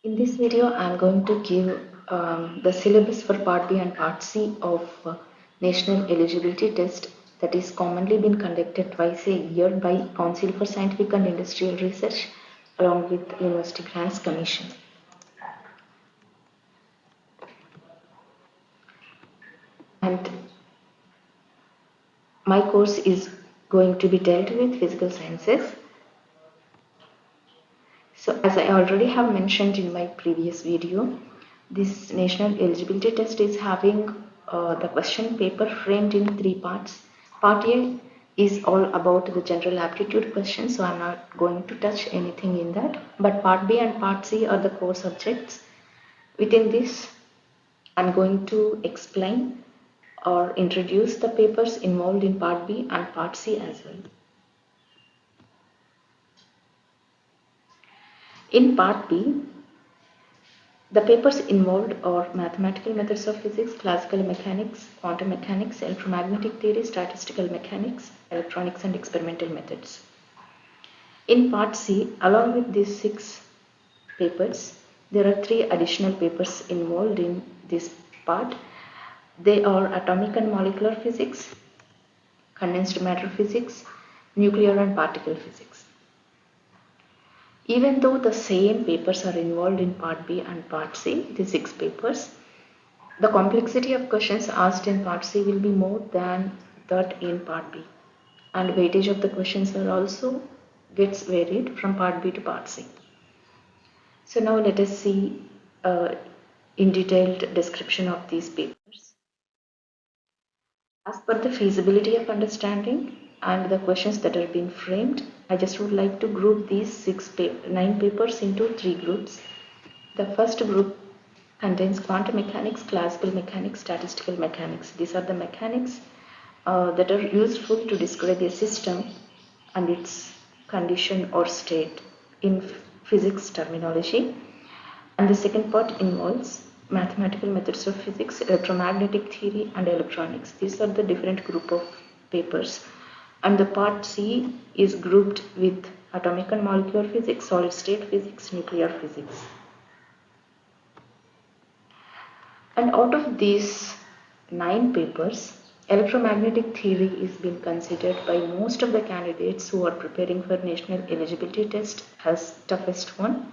In this video, I am going to give the syllabus for Part B and Part C of National Eligibility Test that is commonly been conducted twice a year by Council for Scientific and Industrial Research along with University Grants Commission. And my course is going to be dealt with physical sciences. So as I already have mentioned in my previous video, this national eligibility test is having the question paper framed in 3 parts. Part A is all about the general aptitude questions, so I'm not going to touch anything in that. But Part B and Part C are the core subjects. Within this, I'm going to explain or introduce the papers involved in Part B and Part C as well. In Part B, the papers involved are mathematical methods of physics, classical mechanics, quantum mechanics, electromagnetic theory, statistical mechanics, electronics and experimental methods. In Part C, along with these 6 papers, there are 3 additional papers involved in this part. They are atomic and molecular physics, condensed matter physics, nuclear and particle physics. Even though the same papers are involved in Part B and Part C, the 6 papers, the complexity of questions asked in Part C will be more than that in Part B. And weightage of the questions are also gets varied from Part B to Part C. So now let us see in detailed description of these papers. As per the feasibility of understanding and the questions that are being framed, I just would like to group these 9 papers into 3 groups. The first group contains quantum mechanics, classical mechanics, statistical mechanics. These are the mechanics that are useful to describe a system and its condition or state in physics terminology. And the second part involves mathematical methods of physics, electromagnetic theory and electronics. These are the different group of papers. And the Part C is grouped with atomic and molecular physics, solid state physics, nuclear physics. And out of these 9 papers, electromagnetic theory is being considered by most of the candidates who are preparing for national eligibility test as toughest one.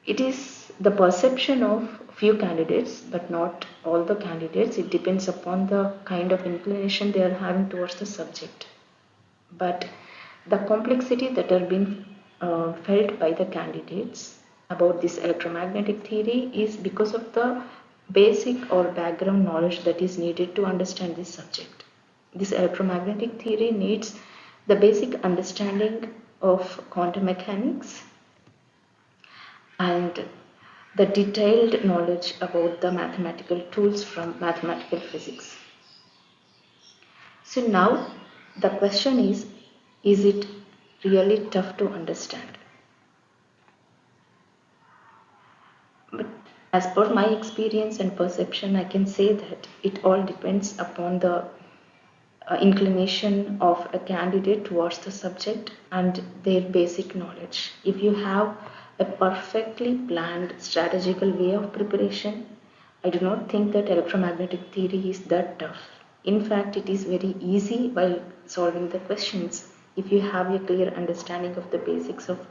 It is the perception of few candidates, but not all the candidates. It depends upon the kind of inclination they are having towards the subject. But the complexity that are being felt by the candidates about this electromagnetic theory is because of the basic or background knowledge that is needed to understand this subject. This electromagnetic theory needs the basic understanding of quantum mechanics and the detailed knowledge about the mathematical tools from mathematical physics. So now the question is it really tough to understand? But as per my experience and perception, I can say that it all depends upon the inclination of a candidate towards the subject and their basic knowledge. If you have a perfectly planned strategical way of preparation, I do not think that electromagnetic theory is that tough. In fact, it is very easy while solving the questions if you have a clear understanding of the basics of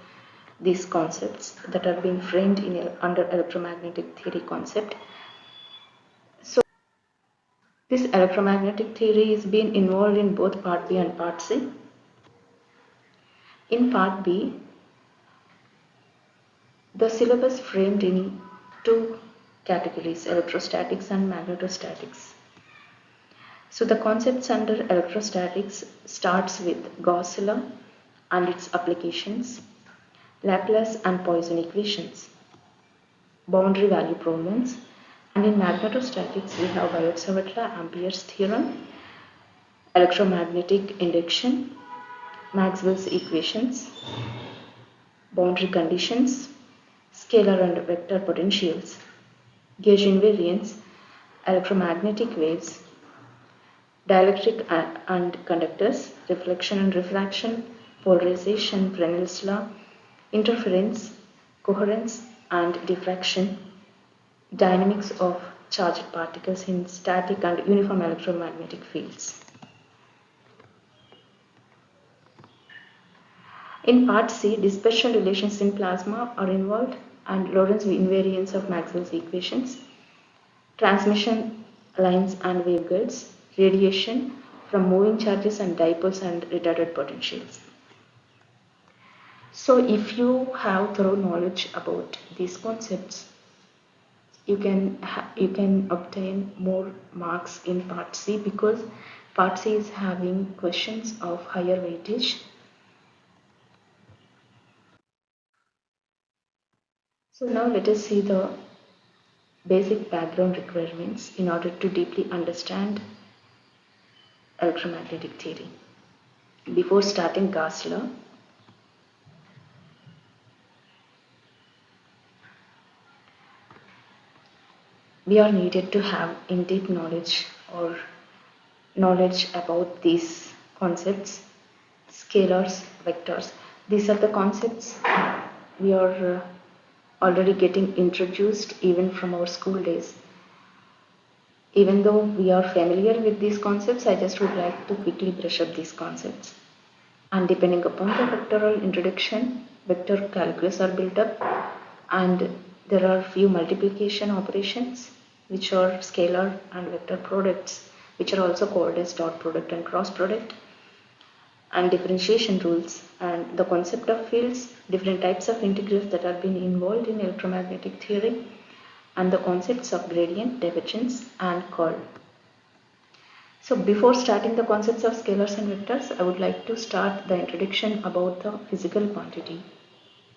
these concepts that are being framed under electromagnetic theory concept. So this electromagnetic theory is being involved in both Part B and Part C. In Part B, the syllabus framed in 2 categories, electrostatics and magnetostatics. So the concepts under electrostatics starts with Gauss law and its applications, Laplace and Poisson equations, boundary value problems, and in magnetostatics we have Biot-Savart-Ampere's theorem, electromagnetic induction, Maxwell's equations, boundary conditions, scalar and vector potentials, gauge invariance, electromagnetic waves, dielectric and conductors, reflection and refraction, polarization, Fresnel's law, interference, coherence and diffraction, dynamics of charged particles in static and uniform electromagnetic fields. In Part C, dispersion relations in plasma are involved and Lorentz invariance of Maxwell's equations, transmission lines and waveguides, radiation from moving charges and dipoles and retarded potentials. So if you have thorough knowledge about these concepts, you can obtain more marks in Part C because Part C is having questions of higher weightage. So now let us see the basic background requirements in order to deeply understand electromagnetic theory. Before starting Gauss law, we are needed to have in-depth knowledge or knowledge about these concepts, scalars, vectors. These are the concepts we are already getting introduced even from our school days. Even though we are familiar with these concepts, I just would like to quickly brush up these concepts. And depending upon the vectoral introduction, vector calculus are built up, and there are few multiplication operations which are scalar and vector products, which are also called as dot product and cross product, and differentiation rules and the concept of fields, different types of integrals that have been involved in electromagnetic theory, and the concepts of gradient, divergence and curl. So before starting the concepts of scalars and vectors, I would like to start the introduction about the physical quantity.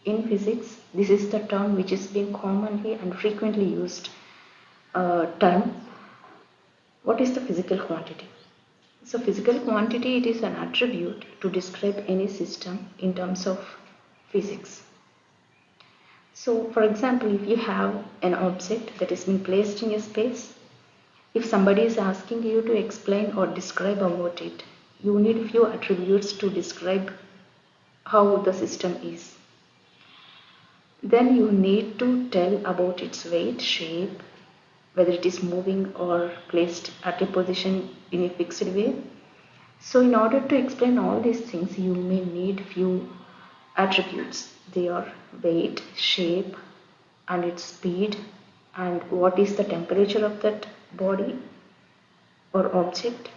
In physics, this is the term which is being commonly and frequently used term. What is the physical quantity? So physical quantity, it is an attribute to describe any system in terms of physics. So for example, if you have an object that has been placed in a space, if somebody is asking you to explain or describe about it, you need few attributes to describe how the system is. Then you need to tell about its weight, shape, whether it is moving or placed at a position in a fixed way. So in order to explain all these things, you may need few attributes. They are weight, shape, and its speed, and what is the temperature of that body or object,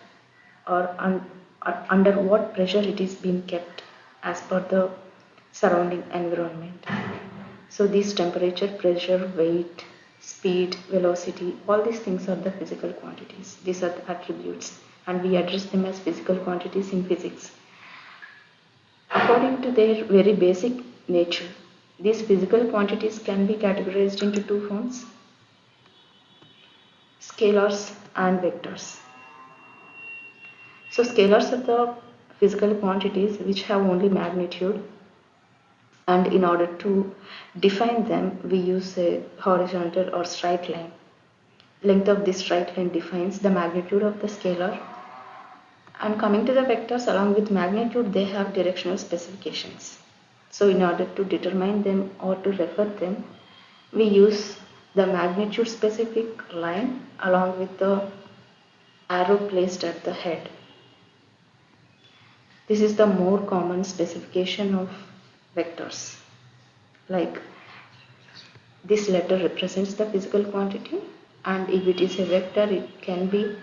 or under what pressure it is being kept as per the surrounding environment. So these temperature, pressure, weight, speed, velocity, all these things are the physical quantities. These are the attributes, and we address them as physical quantities in physics. According to their very basic nature, these physical quantities can be categorized into two forms: scalars and vectors. So scalars are the physical quantities which have only magnitude, and in order to define them, we use a horizontal or straight line. Length of this straight line defines the magnitude of the scalar. And coming to the vectors, along with magnitude, they have directional specifications. So in order to determine them or to refer them, we use the magnitude specific line along with the arrow placed at the head. This is the more common specification of vectors. Like this letter represents the physical quantity, and if it is a vector, it can be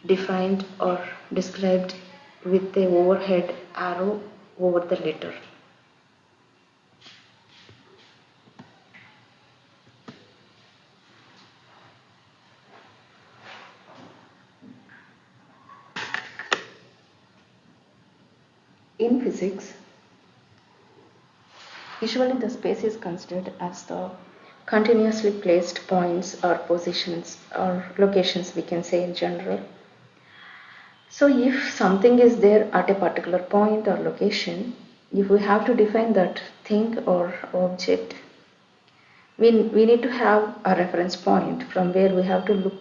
defined or described with the overhead arrow over the letter. In physics, usually the space is considered as the continuously placed points or positions or locations, we can say in general. So if something is there at a particular point or location, if we have to define that thing or object, we need to have a reference point from where we have to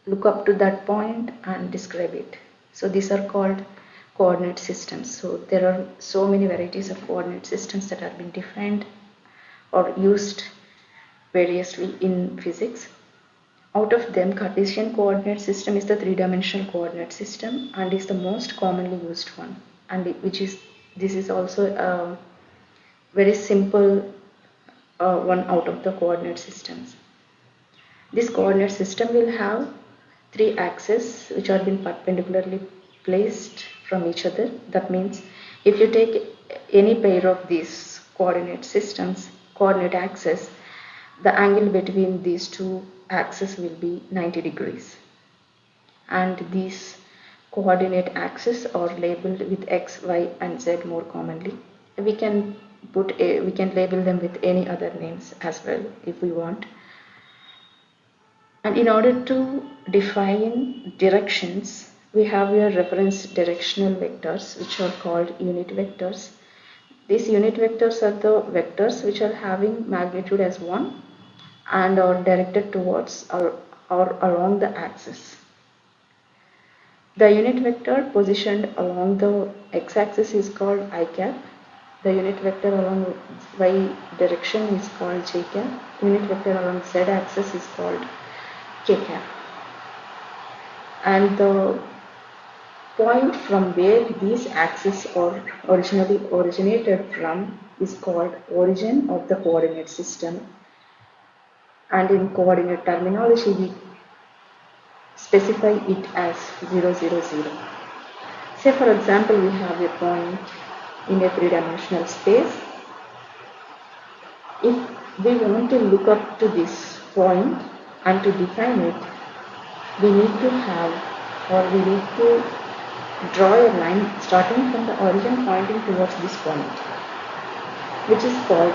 look up to that point and describe it. So these are called coordinate systems. So there are so many varieties of coordinate systems that have been defined or used variously in physics. Out of them, Cartesian coordinate system is the three-dimensional coordinate system and is the most commonly used one, and this is also a very simple one out of the coordinate systems. This coordinate system will have three axes which are been perpendicularly placed from each other. That means if you take any pair of these coordinate systems, coordinate axes, the angle between these two axes will be 90 degrees. And these coordinate axes are labeled with X, Y and Z more commonly. We can label them with any other names as well if we want. And in order to define directions, we have here reference directional vectors which are called unit vectors. These unit vectors are the vectors which are having magnitude as 1 and are directed towards or along the axis. The unit vector positioned along the x-axis is called I cap. The unit vector along y direction is called j cap. Unit vector along z-axis is called k cap. And the point from where these axes are originally originated from is called origin of the coordinate system. And in coordinate terminology, we specify it as 0, 0, 0. Say for example, we have a point in a three-dimensional space. If we want to look up to this point and to define it, we need to draw a line starting from the origin pointing towards this point, which is called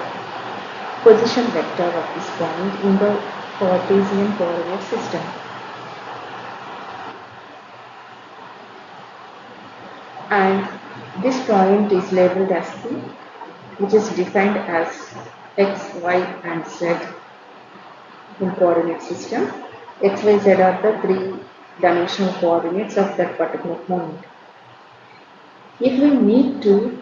position vector of this point in the Cartesian coordinate system. And this point is labeled as P, which is defined as X, Y and Z in coordinate system. X, Y, Z are the three-dimensional coordinates of that particular point. If we need to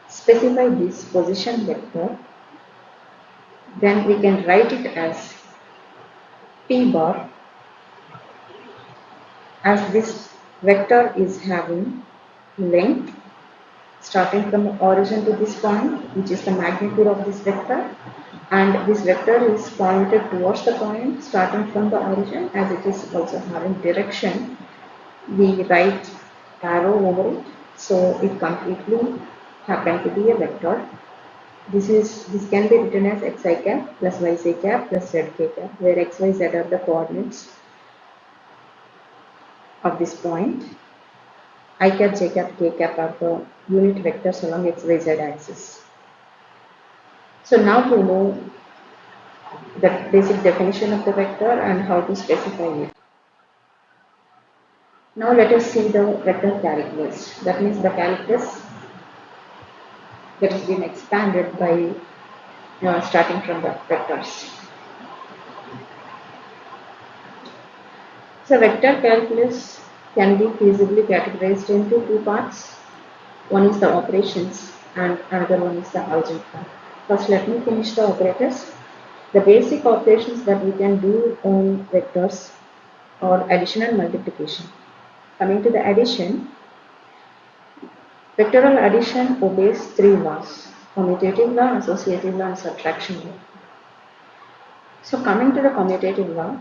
specify this position vector, then we can write it as P bar, as this vector is having length starting from the origin to this point, which is the magnitude of this vector, and this vector is pointed towards the point starting from the origin. As it is also having direction, we write arrow over it, so it completely happen to be a vector. This can be written as xi cap plus yj cap plus zk cap, where x, y, z are the coordinates of this point. I cap, j cap, k cap are the unit vectors along x, y, z axis. So now we know the basic definition of the vector and how to specify it. Now let us see the vector calculus. That means the calculus that has been expanded by starting from the vectors. So vector calculus can be feasibly categorized into two parts. One is the operations and another one is the algebra. First, let me finish the operators. The basic operations that we can do on vectors are addition and multiplication. Coming to the addition, vectorial addition obeys three laws: commutative law, associative law and subtraction law. So coming to the commutative law,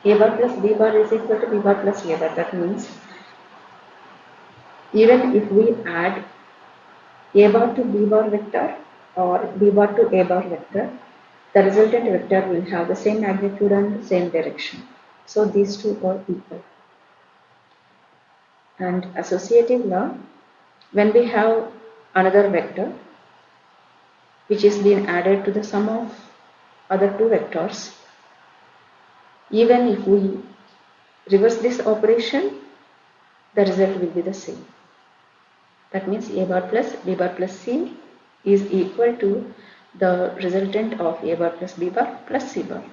a bar plus b bar is equal to b bar plus a bar. That means even if we add a bar to b bar vector or b bar to a bar vector, the resultant vector will have the same magnitude and same direction. So these two are equal. And associative law, when we have another vector which is being added to the sum of other two vectors, even if we reverse this operation, the result will be the same. That means a bar plus b bar plus c is equal to the resultant of a bar plus b bar plus c bar.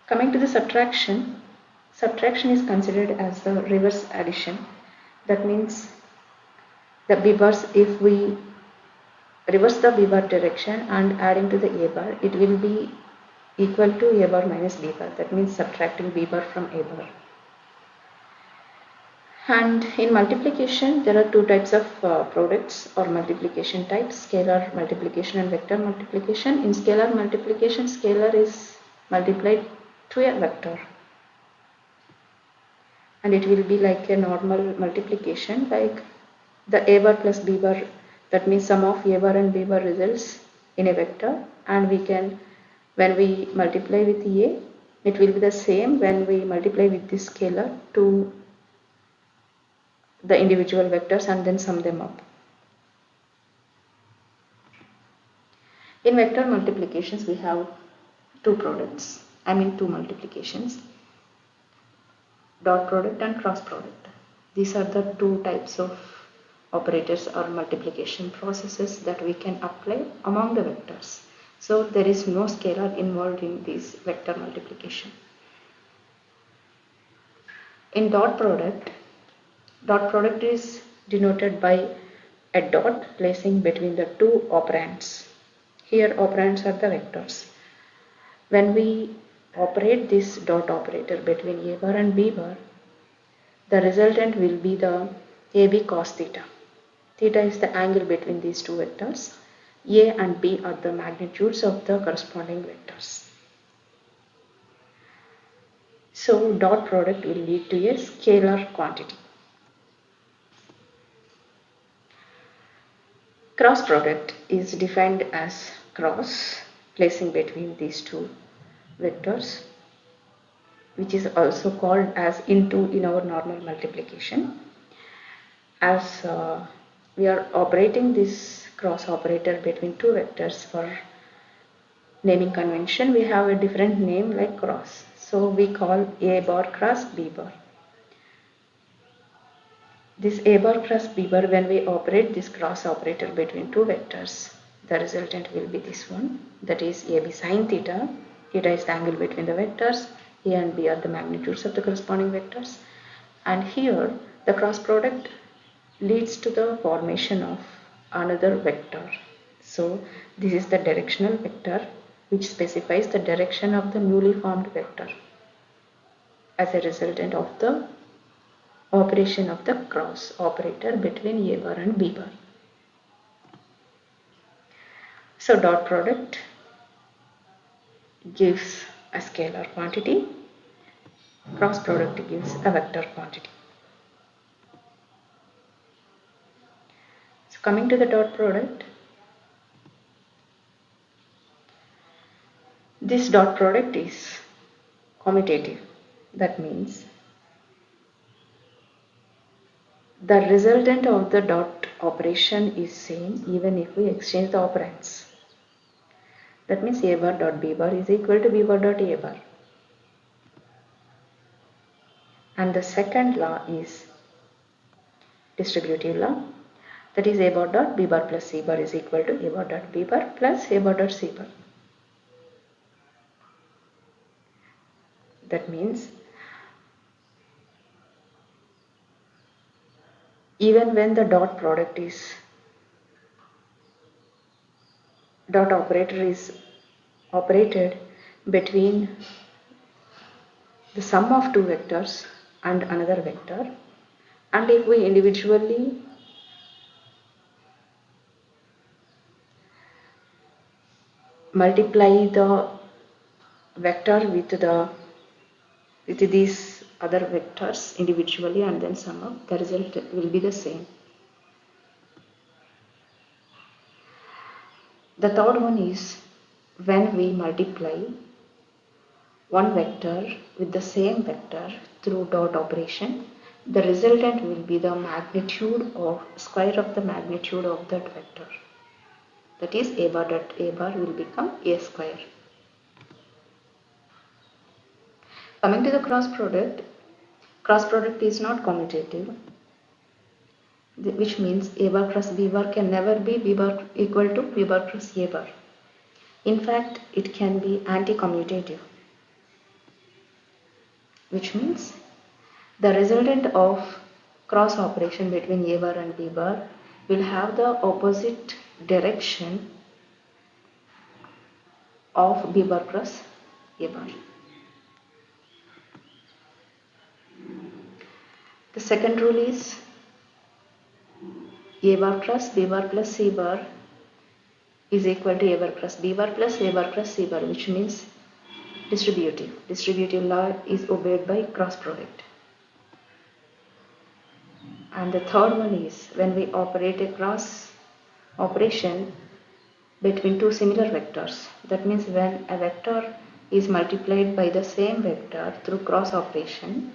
Coming to the subtraction Subtraction is considered as the reverse addition. That means the b bars, if we reverse the b bar direction and adding to the a bar, it will be equal to a bar minus b bar. That means subtracting b bar from a bar. And in multiplication, there are two types of products or multiplication types: scalar multiplication and vector multiplication. In scalar multiplication, scalar is multiplied to a vector, and it will be like a normal multiplication, like the a bar plus b bar. That means sum of a bar and b bar results in a vector, and we can, when we multiply with a, it will be the same when we multiply with this scalar to the individual vectors and then sum them up. In vector multiplications, we have two multiplications: dot product and cross product. These are the two types of operators or multiplication processes that we can apply among the vectors. So there is no scalar involved in this vector multiplication. In dot product is denoted by a dot placing between the two operands. Here operands are the vectors. When we operate this dot operator between a bar and b bar, the resultant will be the ab cos theta. Theta is the angle between these two vectors. A and b are the magnitudes of the corresponding vectors. So dot product will lead to a scalar quantity. Cross product is defined as cross placing between these two vectors, which is also called as into in our normal multiplication. As we are operating this cross operator between two vectors, for naming convention we have a different name like cross. So we call a bar cross b bar. This a bar cross b bar, when we operate this cross operator between two vectors, the resultant will be this one, that is ab sin theta. Theta is the angle between the vectors. A and b are the magnitudes of the corresponding vectors. And here the cross product leads to the formation of another vector. So this is the directional vector, which specifies the direction of the newly formed vector as a resultant of the operation of the cross operator between a bar and b bar. So dot product gives a scalar quantity, cross product gives a vector quantity. So coming to the dot product, this dot product is commutative. That means the resultant of the dot operation is same even if we exchange the operands. That means a bar dot b bar is equal to b bar dot a bar. And the second law is distributive law, that is a bar dot b bar plus c bar is equal to a bar dot b bar plus a bar dot c bar. That means even when the dot operator is operated between the sum of two vectors and another vector, and if we individually multiply the vector with these other vectors individually and then sum up, the result will be the same. The third one is when we multiply one vector with the same vector through dot operation, the resultant will be the magnitude or square of the magnitude of that vector. That is a bar dot a bar will become a square. Coming to the cross product is not commutative, which means a bar cross b bar can never be b bar equal to b bar cross a bar. In fact, it can be anti-commutative. which means the resultant of cross operation between A bar and B bar will have the opposite direction of B bar cross A bar. The second rule is A bar cross B bar plus C bar is equal to A bar cross B bar plus A bar cross C bar, which means distributive. Distributive law is obeyed by cross product. And the third one is when we operate a cross operation between two similar vectors. That means when a vector is multiplied by the same vector through cross operation,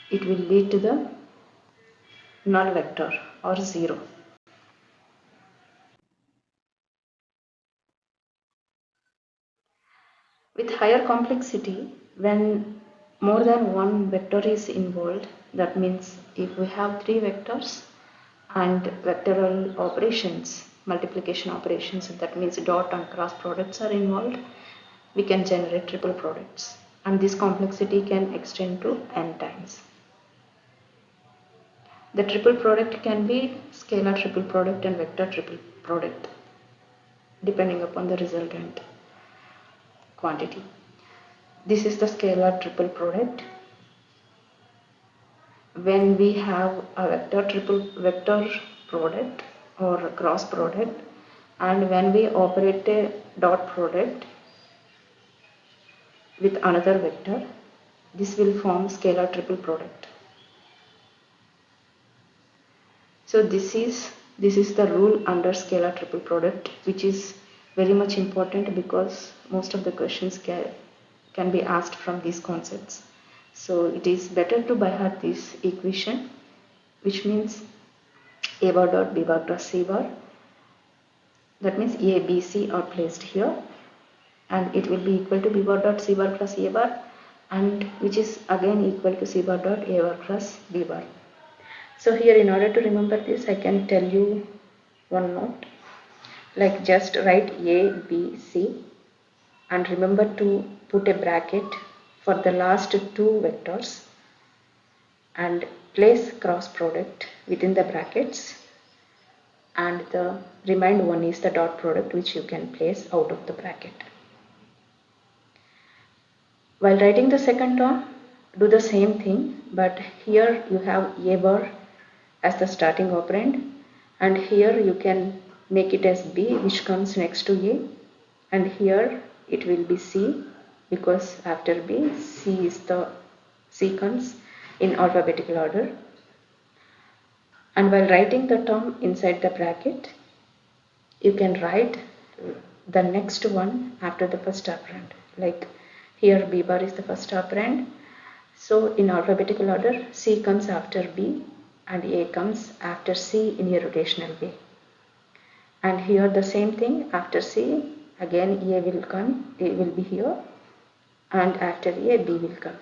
it will lead to the null vector or 0. With higher complexity, when more than one vector is involved, that means if we have 3 vectors and vectorial operations, multiplication operations, that means dot and cross products are involved, we can generate triple products, and this complexity can extend to n times. The triple product can be scalar triple product and vector triple product depending upon the resultant quantity. This is the scalar triple product. When we have a vector product or a cross product, and when we operate a dot product with another vector, this will form scalar triple product. So this is the rule under scalar triple product, which is very much important because most of the questions can be asked from these concepts. So it is better to by heart this equation, which means A bar dot B bar plus C bar. That means A, B, C are placed here, and it will be equal to B bar dot C bar plus A bar, and which is again equal to C bar dot A bar plus B bar. So here, in order to remember this, I can tell you one note, like just write A, B, C, and remember to put a bracket for the last 2 vectors and place cross product within the brackets, and the remainder one is the dot product, which you can place out of the bracket. While writing the second term, do the same thing, but here you have A bar as the starting operand, and here you can make it as B, which comes next to A, and here it will be C, because after B, C is the sequence in alphabetical order. And while writing the term inside the bracket, you can write the next one after the first operand. Like here B bar is the first operand, so in alphabetical order C comes after B and A comes after C in a rotational way. And here the same thing, after C again A will come, A will be here, and after A B will come.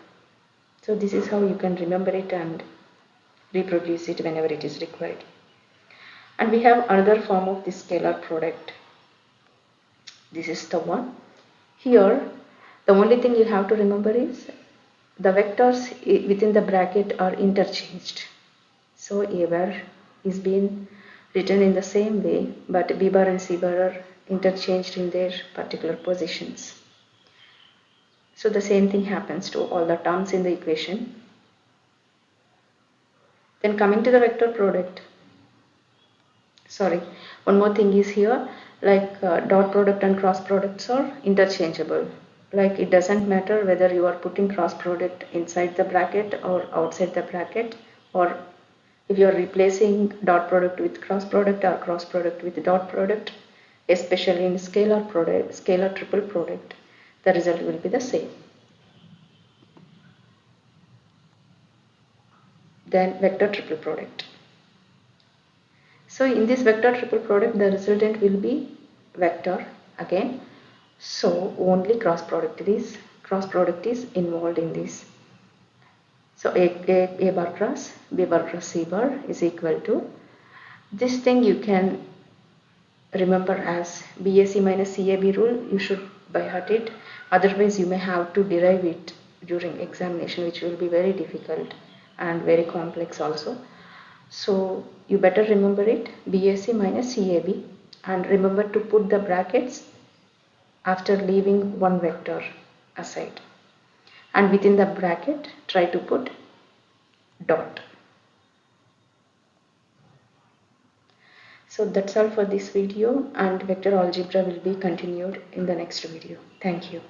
So this is how you can remember it and reproduce it whenever it is required. And we have another form of this scalar product. This is the one. Here the only thing you have to remember is the vectors within the bracket are interchanged. So A bar is being written in the same way, but B bar and C bar are interchanged in their particular positions. So the same thing happens to all the terms in the equation. Then coming to the vector product, one more thing is here, like dot product and cross products are interchangeable. Like it doesn't matter whether you are putting cross product inside the bracket or outside the bracket, or if you are replacing dot product with cross product or cross product with dot product, especially in scalar triple product, the result will be the same. Then vector triple product. So in this vector triple product, the resultant will be vector again. So only cross product is involved in this. So A bar cross B bar cross C bar is equal to, this thing you can remember as BAC minus CAB rule. You should by heart it, otherwise you may have to derive it during examination, which will be very difficult and very complex also. So you better remember it, BSc minus CAB, and remember to put the brackets after leaving one vector aside, and within the bracket try to put dot. So that's all for this video, and vector algebra will be continued in the next video. Thank you.